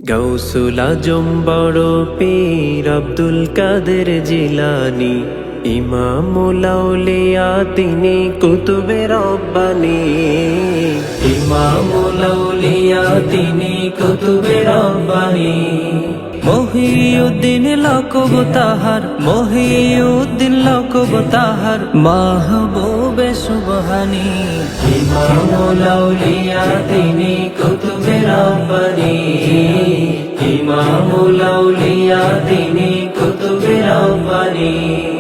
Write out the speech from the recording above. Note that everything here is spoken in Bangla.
গৌসুল আজম বড় পীর আব্দুল কাদের জিলানী, ইমামুল আউলিয়া তিনি কুতুবে রব্বানী। ইমামুল আউলিয়া তিনি কুতুবে রব্বানী। মহিউদ্দিন লকব তাহার, মহিউদ্দিন লকব তাহার, মাহবুবে সুবহানী। ইমামুল আউলিয়া তিনি কুতুবে রব্বানী। ইমামুল আউলিয়া তিনি কুতুবে রব্বানী।